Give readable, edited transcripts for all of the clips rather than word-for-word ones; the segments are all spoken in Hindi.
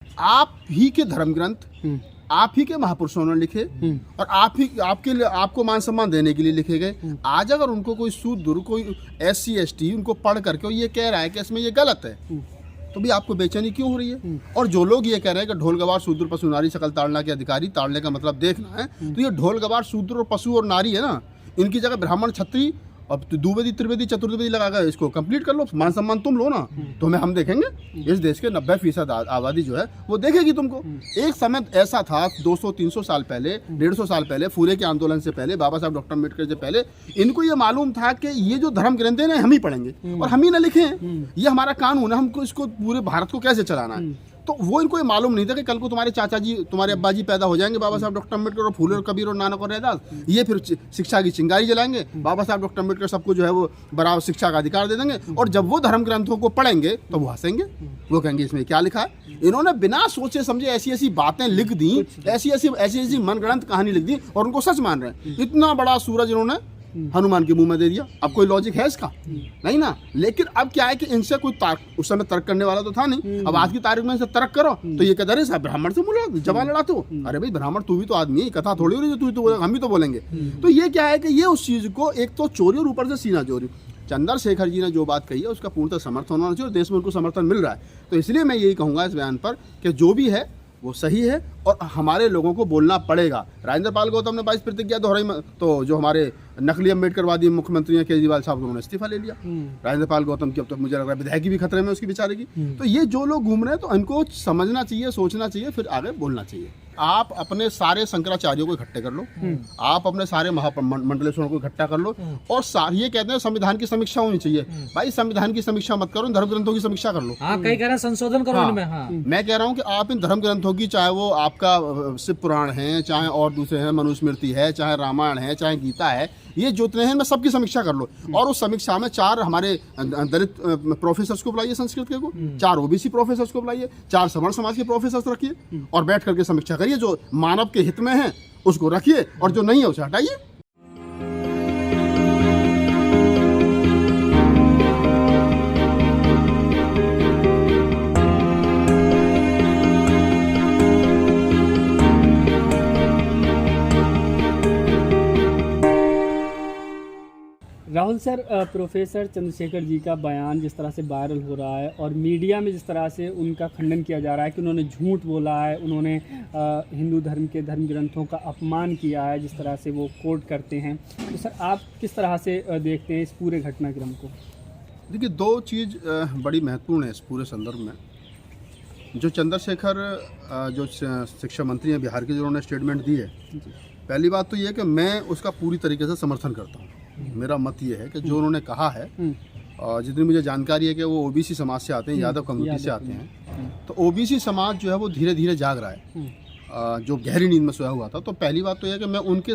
आप ही के धर्म ग्रंथ आप ही के महापुरुषों ने लिखे और आप ही आपके लिए आपको मान सम्मान देने के लिए लिखे गए। आज अगर उनको कोई शूद्र कोई SC ST उनको पढ़ करके ये कह रहा है कि इसमें ये गलत है तो भी आपको बेचैनी क्यों हो रही है? और जो लोग ये कह रहे हैं कि ढोल गवार शूद्र पशु नारी सकल ताड़ना के अधिकारी, ताड़ने का मतलब देखना है, तो ये ढोल गवार शूद्र और पशु और नारी है ना, इनकी जगह ब्राह्मण क्षत्रिय अब द्विवेदी त्रिवेदी चतुर्वेदी लगाकर इसको कंप्लीट कर लो, मान सम्मान तुम लो ना, तो हम देखेंगे। इस देश के 90% आबादी जो है वो देखेगी तुमको। एक समय ऐसा था 200-300 साल पहले, 150 साल पहले, फूले के आंदोलन से पहले, बाबा साहब डॉक्टर अम्बेडकर से पहले, इनको ये मालूम था कि ये जो धर्म ग्रंथ है हम ही पढ़ेंगे और हम ही ना लिखे, ये हमारा कानून है, हमको इसको पूरे भारत को कैसे चलाना है। तो वो इनको ये मालूम नहीं था कि कल को तुम्हारे चाचा जी तुम्हारे अब्बा जी पैदा हो जाएंगे, बाबा साहब डॉक्टर अम्बेडकर और फूले और कबीर और नानक और रैदास, ये फिर शिक्षा की चिंगारी जलाएंगे। बाबा साहब डॉक्टर अम्बेडकर सबको जो है वो बराबर शिक्षा का अधिकार दे देंगे और जब वो धर्म ग्रंथों को पढ़ेंगे तो वो हंसेंगे, वो कहेंगे इसमें क्या लिखा है। इन्होंने बिना सोचे समझे ऐसी ऐसी बातें लिख दी, ऐसी मनगढ़ंत कहानी लिख दी और उनको सच मान रहे हैं। इतना बड़ा सूरज इन्होंने हनुमान के मुंह में दे दिया। अब कोई लॉजिक है इसका? नहीं ना। लेकिन अब क्या है कि इनसे कोई उस समय तर्क करने वाला तो था नहीं। अब आज की तारीख में इनसे तर्क करो तो ये कहते साहब ब्राह्मण से मुझे जवान लड़ाते हो। अरे भाई ब्राह्मण तू भी तो आदमी है, कथा थोड़ी हो रही है तू तो हम भी तो बोलेंगे। तो ये क्या है कि ये उस चीज को एक तो चोरी और ऊपर से सीना चोरी। चंद्रशेखर जी ने जो बात कही है उसका पूर्णतः समर्थन होना चाहिए और देश में उनको समर्थन मिल रहा है। तो इसलिए मैं यही कहूँगा इस बयान पर कि जो भी है वो सही है और हमारे लोगों को बोलना पड़ेगा। राजेंद्र पाल गौतम ने 22 प्रतिज्ञा दोहराई तो जो हमारे नकली अम्बेडकरवादी मुख्यमंत्री हैं केजरीवाल साहब, उन्होंने इस्तीफा ले लिया। राजेंद्र पाल गौतम की अब तो मुझे लग रहा है विधायकी भी खतरे में उसकी बेचारे की। तो ये जो लोग घूम रहे हैं तो इनको समझना चाहिए, सोचना चाहिए, फिर आगे बोलना चाहिए। आप अपने सारे शंकराचार्यों को इकट्ठे कर लो, आप अपने सारे महामंडलेश्वरों को इकट्ठा कर लो और ये कहते हैं संविधान की समीक्षा होनी चाहिए। भाई संविधान की समीक्षा मत करो, धर्म ग्रंथों की समीक्षा कर लो। कई कह रहे हैं संशोधन करो इनमें। मैं कह रहा हूँ कि आप इन धर्म ग्रंथों की, चाहे वो आपका शिव पुराण है, चाहे और दूसरे हैं, मनुस्मृति है, चाहे रामायण है, चाहे गीता है, ये जितने हैं मैं सबकी समीक्षा कर लो और उस समीक्षा में 4 हमारे दलित प्रोफेसर्स को बुलाइए संस्कृत के को, 4 OBC प्रोफेसर्स को बुलाइए, 4 सवर्ण समाज के प्रोफेसर्स रखिए और बैठ करके समीक्षा करिए। जो मानव के हित में है उसको रखिए और जो नहीं है उसे हटाइए। राहुल सर, प्रोफेसर चंद्रशेखर जी का बयान जिस तरह से वायरल हो रहा है और मीडिया में जिस तरह से उनका खंडन किया जा रहा है कि उन्होंने झूठ बोला है, उन्होंने हिंदू धर्म के धर्म ग्रंथों का अपमान किया है, जिस तरह से वो कोट करते हैं, तो सर आप किस तरह से देखते हैं इस पूरे घटनाक्रम को? देखिए 2 चीज़ बड़ी महत्वपूर्ण है इस पूरे संदर्भ में। जो चंद्रशेखर जो शिक्षा मंत्री हैं बिहार के, जो उन्होंने स्टेटमेंट दी है, पहली बात तो ये है कि मैं उसका पूरी तरीके से समर्थन करता हूँ। मेरा मत ये है कि जो उन्होंने कहा है, जितनी मुझे जानकारी है कि वो OBC समाज से आते हैं, यादव कम्युनिटी से आते हैं, तो OBC समाज जो है वो धीरे धीरे जाग रहा है, जो गहरी नींद में सोया हुआ था। तो पहली बात तो यह है कि मैं उनके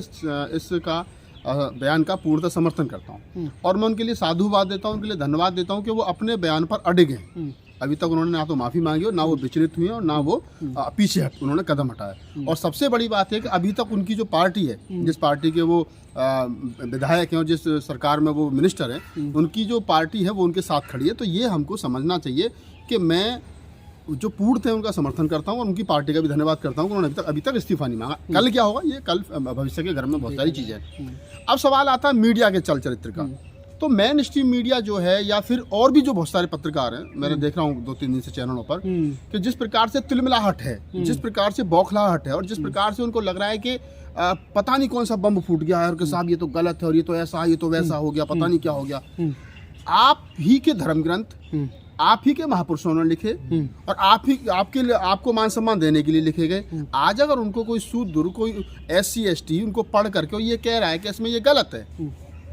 इसका बयान का पूर्णतः समर्थन करता हूँ और मैं उनके लिए साधुवाद देता हूँ, उनके लिए धन्यवाद देता हूँ कि वो अपने बयान पर अडिग हैं। अभी तक उन्होंने ना तो माफ़ी मांगी और ना वो विचलित हुए और ना वो पीछे उन्होंने कदम हटाया। और सबसे बड़ी बात है कि अभी तक उनकी जो पार्टी है, जिस पार्टी के वो विधायक हैं और जिस सरकार में वो मिनिस्टर हैं, उनकी जो पार्टी है वो उनके साथ खड़ी है। तो ये हमको समझना चाहिए कि मैं जो पूर्ण थे उनका समर्थन करता हूँ और उनकी पार्टी का भी धन्यवाद करता हूँ कि उन्होंने अभी तक इस्तीफा नहीं मांगा। कल क्या होगा ये कल भविष्य के घर में बहुत सारी चीज़ें हैं। अब सवाल आता है मीडिया के चल चरित्र का। तो मेन स्ट्रीम मीडिया जो है या फिर और भी जो बहुत सारे पत्रकार हैं, मैंने देख रहा हूँ 2-3 दिन से चैनलों पर, कि जिस प्रकार से तिलमिलाहट है, जिस प्रकार से बौखलाहट है और जिस प्रकार से उनको लग रहा है कि पता नहीं कौन सा बम फूट गया है और कि साहब ये तो गलत है और ये तो ऐसा, ये तो वैसा हो गया, पता नहीं क्या हो गया। आप ही के धर्म ग्रंथ आप ही के महापुरुषों ने लिखे और आप ही आपके लिए आपको मान सम्मान देने के लिए लिखे गए। आज अगर उनको कोई शूद्र कोई SC ST उनको पढ़ करके ये कह रहा है कि इसमें ये गलत है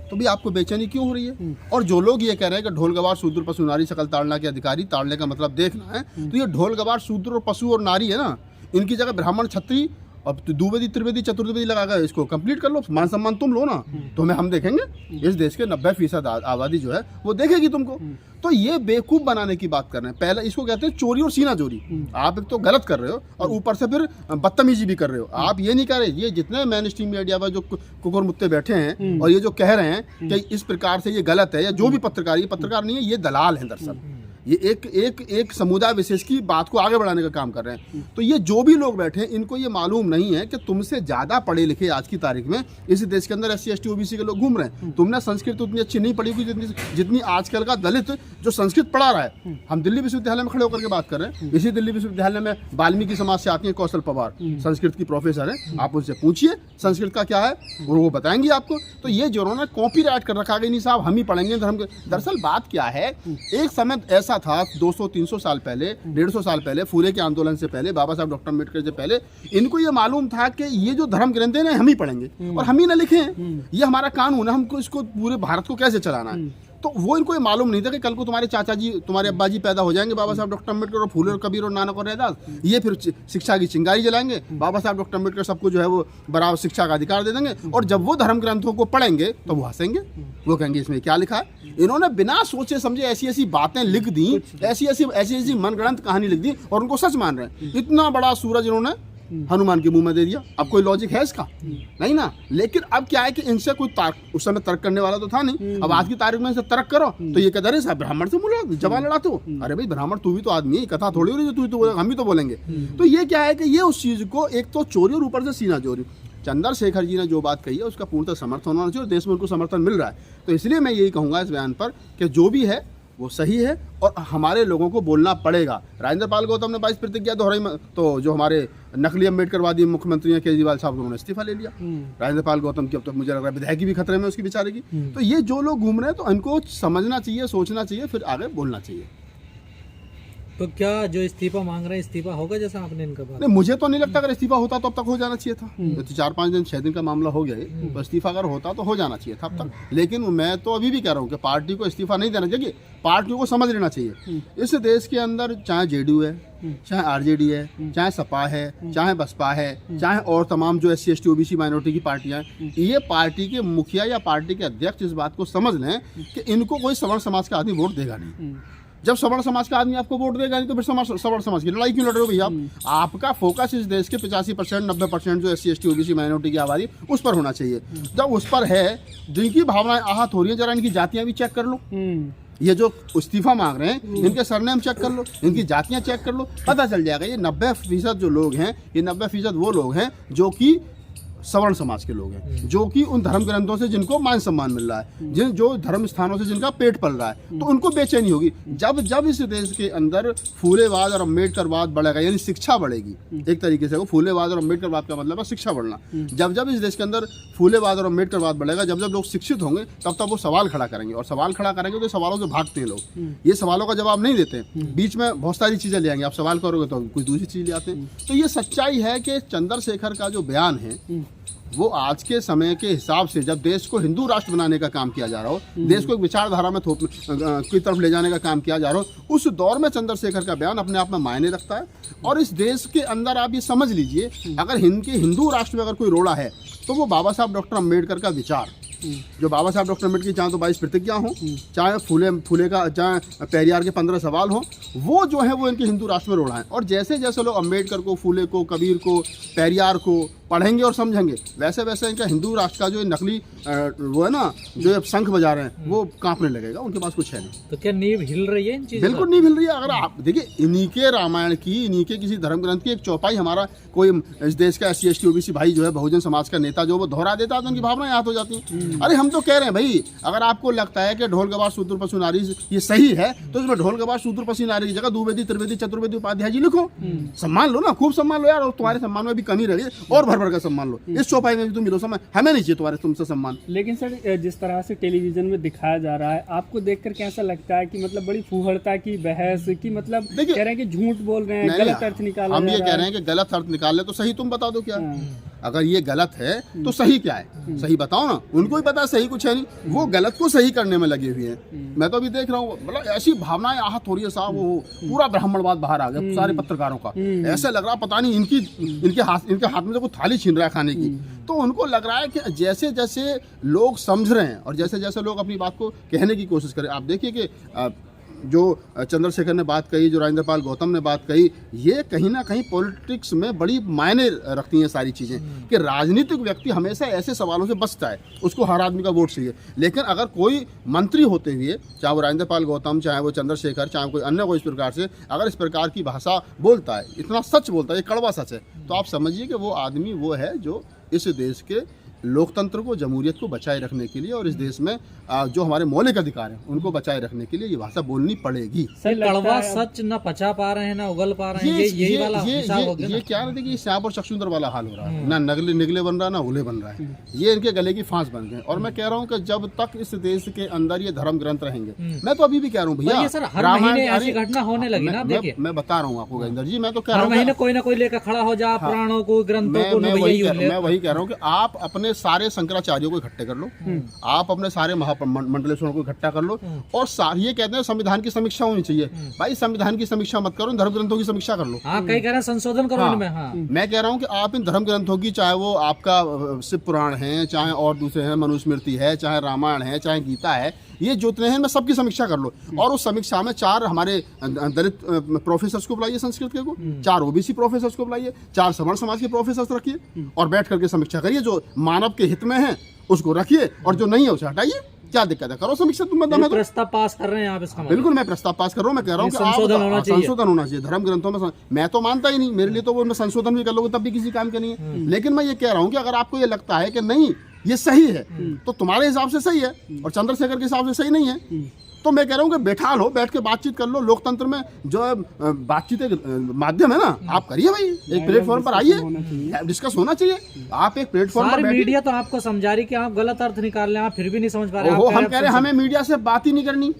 तो भी आपको बेचैनी क्यों हो रही है? और जो लोग ये कह रहे हैं कि ढोल गवार शूद्र पशु नारी सकल ताड़ना के अधिकारी, ताड़ने का मतलब देखना है, तो ये ढोल गवार शूद्र और पशु और नारी है ना, इनकी जगह ब्राह्मण क्षत्रिय अब तो द्विवेदी त्रिवेदी चतुर्वेदी लगाकर इसको कंप्लीट कर लो, मान सम्मान तुम लो ना, तो हम देखेंगे। इस देश के 90% आबादी जो है वो देखेगी तुमको। तो ये बेवकूफ़ बनाने की बात कर रहे हैं। पहले इसको कहते हैं चोरी और सीना चोरी। आप एक तो गलत कर रहे हो और ऊपर से फिर बदतमीजी भी कर रहे हो। आप ये नहीं कर रहे, ये जितने मेन स्ट्रीम मीडिया पर जो कुकुर मुत्ते बैठे हैं और ये जो कह रहे हैं कि इस प्रकार से ये गलत है, या जो भी पत्रकार, ये पत्रकार नहीं है, ये दलाल हैं दरअसल। ये एक समुदाय विशेष की बात को आगे बढ़ाने का काम कर रहे हैं। तो ये जो भी लोग बैठे हैं इनको ये मालूम नहीं है कि तुमसे ज़्यादा पढ़े लिखे आज की तारीख में इस देश के अंदर SC ST OBC के लोग घूम रहे हैं। तुमने संस्कृत उतनी अच्छी नहीं पढ़ी होगी जितनी आजकल का दलित जो संस्कृत पढ़ा रहा है। हम दिल्ली विश्वविद्यालय में खड़े होकर के बात कर रहे हैं। इसी दिल्ली विश्वविद्यालय में वाल्मीकि समाज से आती है कौशल पवार, संस्कृत की प्रोफेसर है। आप उनसे पूछिए संस्कृत का क्या है और वो बताएंगे आपको। तो ये जो उन्होंने कॉपीराइट कर रखा है नहीं साहब हम ही पढ़ेंगे धर्म के। दरअसल बात क्या है, एक समय ऐसा था 200-300 साल पहले, 150 साल पहले, फूले के आंदोलन से पहले, बाबा साहब डॉक्टर अम्बेडकर से पहले, इनको ये मालूम था कि ये जो धर्म ग्रंथ है ना हम ही पढ़ेंगे और हम ही ना लिखे हैं। ये हमारा कानून है, हमको इसको पूरे भारत को कैसे चलाना है। तो वो इनको ये मालूम नहीं था कि कल को तुम्हारे चाचा जी, तुम्हारे अब्बा जी पैदा हो जाएंगे, बाबा साहब डॉक्टर अम्बेडकर और फूले और कबीर और नानक और रैदास, ये फिर शिक्षा की चिंगारी जलाएंगे। बाबा साहब डॉक्टर अम्बेडकर सबको जो है वो बराबर शिक्षा का अधिकार दे देंगे और जब वो धर्म ग्रंथों को पढ़ेंगे तो वो हंसेंगे, वो कहेंगे इसमें क्या लिखा है। इन्होंने बिना सोचे समझे ऐसी ऐसी बातें लिख दी, ऐसी मनगढ़ंत कहानी लिख दी और उनको सच मान रहे हैं। इतना बड़ा सूरज इन्होंने हनुमान के मुंह में दे दिया। अब कोई लॉजिक है इसका? नहीं ना। लेकिन अब क्या है कि इनसे कोई उस समय तर्क करने वाला तो था नहीं। अब आज की तारीख में इनसे तर्क करो तो ये कहते हैं साहब ब्राह्मण से बोलो जवान लड़ा तो। अरे भाई ब्राह्मण तू भी तो आदमी है, कथा थोड़ी हो रही है तू तो हम भी तो बोलेंगे। तो ये क्या है कि ये उस चीज को एक तो चोरी और ऊपर से सीना चोरी। चंद्रशेखर जी ने जो बात कही है उसका पूर्णतः समर्थन होना चाहिए और देश में उनको समर्थन मिल रहा है। तो इसलिए मैं यही कहूँगा इस बयान पर कि जो भी है वो सही है और हमारे लोगों को बोलना पड़ेगा। राजेंद्र पाल गौतम ने 22 प्रतिज्ञा दोहराई तो जो हमारे नकली अम्बेडकरवादी मुख्यमंत्री हैं केजरीवाल साहब उन्होंने इस्तीफा ले लिया। राजेंद्र पाल गौतम की अब तो मुझे लग रहा है विधायकी भी खतरे में उसकी बेचारे की। तो ये जो लोग घूम रहे हैं तो इनको समझना चाहिए, सोचना चाहिए, फिर आगे बोलना चाहिए। तो क्या जो इस्तीफा मांग रहे हैं इस्तीफा होगा जैसा आपने इनका बात? नहीं, मुझे तो नहीं लगता अगर इस्तीफा होता तो अब तक हो जाना चाहिए था। तो 4-5 दिन 6 दिन का मामला हो गया है, तो इस्तीफा अगर होता तो हो जाना चाहिए था अब तक। लेकिन मैं तो अभी भी कह रहा हूँ कि पार्टी को इस्तीफा नहीं देना चाहिए, पार्टियों को समझ लेना चाहिए। इस देश के अंदर चाहे JDU है, चाहे RJD है, चाहे सपा है, चाहे बसपा है, चाहे और तमाम जो SC ST OBC माइनॉरिटी की पार्टियां हैं, ये पार्टी के मुखिया या पार्टी के अध्यक्ष इस बात को समझ लें कि इनको कोई सवर्ण समाज का आदमी वोट देगा नहीं। जब सवर्ण समाज का आदमी आपको वोट देगा नहीं तो फिर सवर्ण समाज की लड़ाई क्यों लड़ रहे हो भैया? आपका फोकस इस देश के 85% 90% जो SC ST OBC माइनॉरिटी की आबादी उस पर होना चाहिए। जब उस पर है, जिनकी भावनाएं आहत हो रही है, जरा इनकी जातियां भी चेक कर लो। ये जो इस्तीफा मांग रहे हैं इनके सरनेम चेक कर लो, इनकी जातियां चेक कर लो, पता चल जाएगा। ये 90% जो लोग हैं, ये 90% वो लोग हैं जो कि सवर्ण समाज के लोग हैं, जो कि उन धर्म ग्रंथों से जिनको मान सम्मान मिल रहा है, जो धर्म स्थानों से जिनका पेट पल रहा है, तो उनको बेचैनी होगी। जब इस देश के अंदर फूलेवाद और अम्बेडकरवाद बढ़ेगा, यानी शिक्षा बढ़ेगी एक तरीके से। वो फूलेवाद और अम्बेडकरवाद का मतलब है शिक्षा बढ़ना। जब इस देश के अंदर फूलेवाद और अम्बेडकरवाद बढ़ेगा, जब लोग शिक्षित होंगे, तब वो सवाल खड़ा करेंगे और सवाल खड़ा करेंगे तो सवालों से भागते हैं लोग। ये सवालों का जवाब नहीं देते, बीच में बहुत सारी चीजें ले आएंगे। आप सवाल करोगे तो कुछ दूसरी चीज ले आते हैं। तो ये सच्चाई है कि चंद्रशेखर का जो बयान है वो आज के समय के हिसाब से, जब देश को हिंदू राष्ट्र बनाने का काम किया जा रहा हो, देश को एक विचारधारा में की तरफ ले जाने का काम किया जा रहा हो, उस दौर में चंद्रशेखर का बयान अपने आप में मायने रखता है। और इस देश के अंदर आप ये समझ लीजिए, अगर हिंदू राष्ट्र में अगर कोई रोड़ा है तो वो बाबा साहब डॉक्टर अम्बेडकर का विचार, जो बाबा साहब डॉक्टर अम्बेडकर की चाहे तो 22 प्रतिज्ञा हो, चाहे फूले का, चाहे पेरियार के 15 सवाल हो, वो जो है वो इनके हिंदू राष्ट्र में रोड़ा है। और जैसे जैसे लोग अम्बेडकर को, फूले को, कबीर को, पेरियार को पढ़ेंगे और समझेंगे, वैसे वैसे इनका हिंदू राष्ट्र का जो नकली वो है ना, जो शंख बजा रहे हैं, वो कांपने लगेगा। उनके पास कुछ है नहीं। तो क्या नींव हिल रही है इन चीजों? बिल्कुल नहीं हिल रही है। अगर आप देखिए, इन्हीं के रामायण की, इन्हीं के किसी धर्म ग्रंथ की एक चौपाई हमारा कोई इस देश का SC ST OBC भाई जो है, बहुजन समाज का नेता जो वो दोहरा देता है तो उनकी भावनाएं याद हो जाती हैं। अरे हम तो कह रहे हैं भाई, अगर आपको लगता है कि ढोल गवार शूद्र पशु नारी ये सही है, तो इसमें ढोल गवार शूद्र पशु नारी की जगह द्विवेदी, त्रिवेदी, चतुर्वेदी उपाध्याय जी लिखो। सम्मान लो ना, खूब सम्मान लो यार। और तुम्हारे सम्मान में भी कमी रही और भर भर का सम्मान लो। इस चौपाई में भी तुम मिलो सम्मान, हमें नहीं चाहिए तुम्हारे तुमसे सम्मान। लेकिन सर, जिस तरह से टेलीविजन में दिखाया जा रहा है, आपको देखकर कैसा लगता है कि मतलब बड़ी फूहड़ता की बहस की, मतलब कह रहे हैं कि झूठ बोल रहे हैं, गलत अर्थ निकाला हम ये कह रहे हैं कि गलत अर्थ निकाल ले तो सही तुम बता दो क्या। अगर ये गलत है तो सही क्या है, सही बताओ ना। उनको भी पता सही कुछ है नहीं, वो गलत को सही करने में लगे हुए हैं। मैं तो अभी देख रहा हूँ, मतलब ऐसी भावनाएं आहत हो रही है साहब, वो पूरा ब्राह्मणवाद बाहर आ गया सारे पत्रकारों का। ऐसा लग रहा पता नहीं इनके हाथ में तो कोई थाली छीन रहा है खाने की। तो उनको लग रहा है कि जैसे जैसे लोग समझ रहे हैं और जैसे जैसे लोग अपनी बात को कहने की कोशिश करें। आप देखिए कि जो चंद्रशेखर ने बात कही, जो राजेंद्र पाल गौतम ने बात कही, ये कहीं ना कहीं पॉलिटिक्स में बड़ी मायने रखती हैं सारी चीज़ें, कि राजनीतिक व्यक्ति हमेशा ऐसे सवालों से बचता है, उसको हर आदमी का वोट चाहिए। लेकिन अगर कोई मंत्री होते हुए, चाहे वो राजेंद्र पाल गौतम, चाहे वो चंद्रशेखर, चाहे कोई अन्य कोई इस प्रकार से अगर इस प्रकार की भाषा बोलता है, इतना सच बोलता है, ये कड़वा सच है, तो आप समझिए कि वो आदमी वो है जो इस देश के लोकतंत्र को, जमहूरियत को बचाए रखने के लिए और इस देश में जो हमारे मौलिक अधिकार हैं उनको बचाए रखने के लिए ये भाषा बोलनी पड़ेगी। कड़वा सच न पचा पा रहे हैं, ना उगल पा रहे हैं, यही वाला हिसाब हो गया ना? ये क्या है कि सांप और चक्षुंदर वाला हाल हो रहा है, ना निगले बन रहा है, ना उले बन रहा है, ये इनके गले की फांस बन गए। और मैं कह रहा हूँ कि जब तक इस देश के अंदर ये धर्म ग्रंथ रहेंगे, मैं तो अभी भी कह रहा हूँ भैया, सर हर महीने ऐसी घटना होने लगी ना, देखिए मैं बता रहा हूँ आपको गजेंद्र जी, मैं तो कह रहा हर हूँ महीने कोई ना कोई लेकर खड़ा हो जा, पुराणों को, ग्रंथों को, मैं वही कह रहा हूँ कि आप अपने सारे शंकराचार्यों को इकट्ठे कर लो, आप अपने सारे महामंडलेश्वरों को इकट्ठा कर लो, और ये कहते हैं संविधान की समीक्षा होनी चाहिए। भाई संविधान की समीक्षा मत करो, धर्म ग्रंथों की समीक्षा कर लो। हाँ, कई कह रहे हैं संशोधन करो इनमें। हाँ, मैं कह रहा हूँ कि आप इन धर्म ग्रंथों की, चाहे वो आपका शिव पुराण है, चाहे और दूसरे हैं, मनुस्मृति है, चाहे रामायण है, चाहे गीता है, ये जितने हैं मैं सबकी समीक्षा कर लो। और उस समीक्षा में 4 हमारे दलित प्रोफेसर्स को बुलाइए संस्कृत के को, 4 ओबीसी प्रोफेसर्स को बुलाइए, 4 सवर्ण समाज के प्रोफेसर्स रखिए और बैठ करके समीक्षा करिए, जो मानव के हित में है उसको रखिए और जो नहीं है उसे हटाइए। क्या दिक्कत है, करो समीक्षा। तुम बताओ, प्रस्ताव पास कर रहे हैं आप इसका? बिल्कुल, मैं प्रस्ताव पास कर रहा हूँ। मैं कह रहा हूँ कि संशोधन होना चाहिए धर्म ग्रंथों में। मैं तो मानता ही नहीं, मेरे लिए तो वो मैं संशोधन भी कर लोगे तब भी किसी काम के नहीं है। लेकिन मैं ये कह रहा हूँ कि अगर आपको ये लगता है कि नहीं ये सही है, तो तुम्हारे हिसाब से सही है और चंद्रशेखर के हिसाब से सही नहीं है, तो मैं कह रहा हूँ कि बैठा लो, बैठ के बातचीत कर लो। लोकतंत्र में जो बातचीत एक माध्यम है ना, आप करिए भाई, एक प्लेटफॉर्म पर आइए, डिस्कस होना चाहिए। आप एक प्लेटफॉर्म पर, मीडिया तो आपको समझा रही कि आप गलत अर्थ निकाल रहे हैं, आप फिर भी नहीं समझ पा रहे। हम कह रहे हैं हमें मीडिया से बात ही नहीं करनी।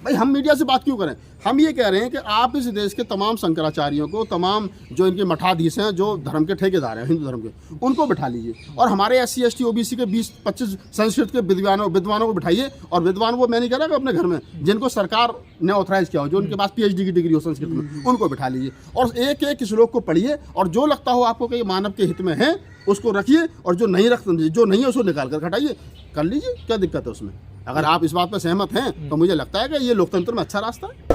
भाई हम मीडिया से बात क्यों करें? हम ये कह रहे हैं कि आप इस देश के तमाम शंकराचार्यों को, तमाम जो इनके मठाधीश हैं, जो धर्म के ठेकेदार हैं हिंदू धर्म के, उनको बिठा लीजिए और हमारे SC ST OBC के 20-25 संस्कृत के विद्वानों को बिठाइए। और विद्वान वो मैं नहीं कह रहा कि अपने घर में जिनको सरकार ने ऑथराइज किया हो, जो उनके पास PhD की डिग्री हो संस्कृत में, उनको बिठा लीजिए और एक एक श्लोक को पढ़िए और जो लगता हो आपको कि मानव के हित में है उसको रखिए और जो नहीं है उसको निकाल कर हटाइए। कर लीजिए, क्या दिक्कत है उसमें? अगर आप इस बात पर सहमत हैं तो मुझे लगता है कि ये लोकतंत्र में अच्छा रास्ता है।